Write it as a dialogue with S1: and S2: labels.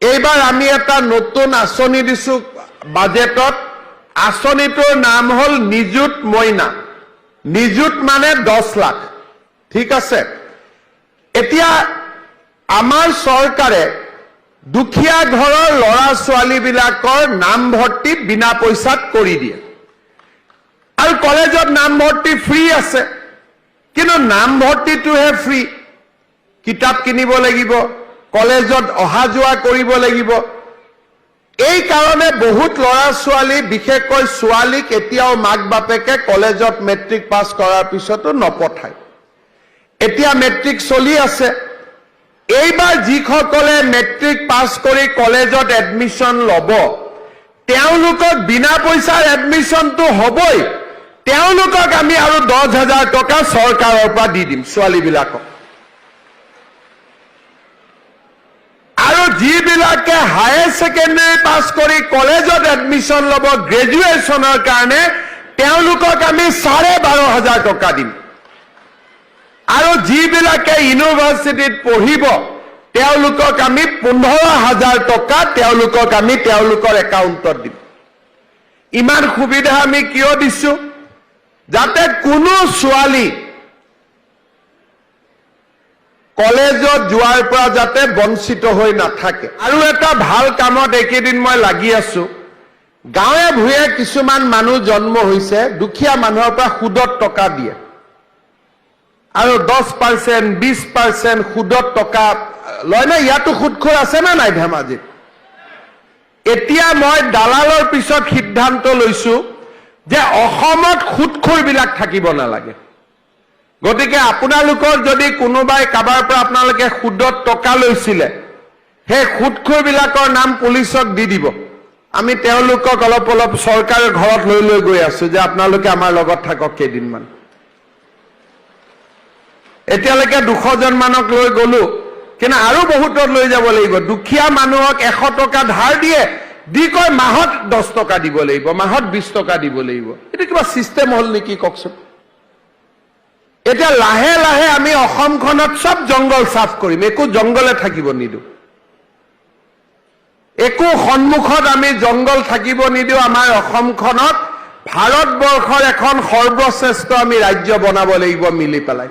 S1: এইবাৰ আমি এটা নতুন আঁচনি দিছো বাজেটত। আঁচনিটোৰ নাম হল নিযুত মইনা। নিযুত মানে 10 লাখ। ঠিক আছে। এতিয়া আমাৰ চৰকাৰে দুখীয়া ঘৰৰ লৰা ছোৱালীবিলাকৰ নামভৰ্তি বিনা পইচাত কৰি দিয়ে আৰু কলেজত নামভৰ্তি ফ্ৰী আছে। কিন্তু নামভৰ্তিটোহে ফ্ৰী, কিতাপ কিনিব লাগিব, কলেজত অহা যোৱা কৰিব লাগিব। এই কাৰণে বহুত লৰা ছোৱালী, বিশেষকৈ ছোৱালীক এতিয়াও মাক বাপেকে কলেজত মেট্ৰিক পাছ কৰাৰ পিছতো নপঠায়। এতিয়া মেট্ৰিক চলি আছে। এইবাৰ যিসকলে মেট্ৰিক পাছ কৰি কলেজত এডমিশ্যন ল'ব, তেওঁলোকক বিনা পইচাৰ এডমিশ্যনটো হ'বই। তেওঁলোকক আমি আৰু 10,000 টকা চৰকাৰৰ পৰা দি দিম ছোৱালীবিলাকক। আৰু যিবিলাকে হায়াৰ ছেকেণ্ডাৰী পাছ কৰি কলেজত এডমিশ্যন ল'ব গ্ৰেজুৱেশ্যনৰ কাৰণে, তেওঁলোকক আমি 12,500 টকা দিম। আৰু যিবিলাকে ইউনিভাৰ্চিটিত পঢ়িব, তেওঁলোকক আমি 15,000 টকা তেওঁলোকৰ একাউণ্টত দিম। ইমান সুবিধা আমি কিয় দিছো? যাতে কোনো ছোৱালী কলেজত যোৱাৰ পৰা যাতে বঞ্চিত হৈ নাথাকে। আৰু এটা ভাল কামত এইকেইদিন মই লাগি আছো। গাঁৱে ভূঞে কিছুমান মানুহ জন্ম হৈছে, দুখীয়া মানুহৰ পৰা সুদত টকা দিয়ে আৰু 10%, 20% সুদত টকা লয় না। ইয়াতো সুদখোৰ আছে না নাই ধেমাজিত? এতিয়া মই দালালৰ পিছত সিদ্ধান্ত লৈছো যে অসমত সুদখোৰবিলাক থাকিব নালাগে। গতিকে আপোনালোকৰ যদি কোনোবাই কাবাৰ পৰা আপোনালোকে সুদত টকা লৈছিলে, সেই সুদখোৰবিলাকৰ নাম পুলিচক দি দিব। আমি তেওঁলোকক অলপ অলপ চৰকাৰৰ ঘৰত লৈ গৈ আছো যে আপোনালোকে আমাৰ লগত থাকক কেইদিনমান। এতিয়ালৈকে 200 মানক লৈ গলো, কিন্তু আৰু বহুতত লৈ যাব লাগিব। দুখীয়া মানুহক 100 টকা ধাৰ দিয়ে, দি কয় মাহত 10 টকা দিব লাগিব, মাহত 20 টকা দিব লাগিব। এইটো কিবা চিষ্টেম হল নেকি কওকচোন? এতিয়া লাহে লাহে আমি অসমখনত সব জংগল সাফ কৰিম, একো জংগলে থাকিব নিদিওঁ। একো সন্মুখত আমি জংগল থাকিব নিদিওঁ। আমাৰ অসমখনত ভাৰতবৰ্ষৰ এখন সৰ্বশ্ৰেষ্ঠ আমি ৰাজ্য বনাব লাগিব মিলি পেলাই।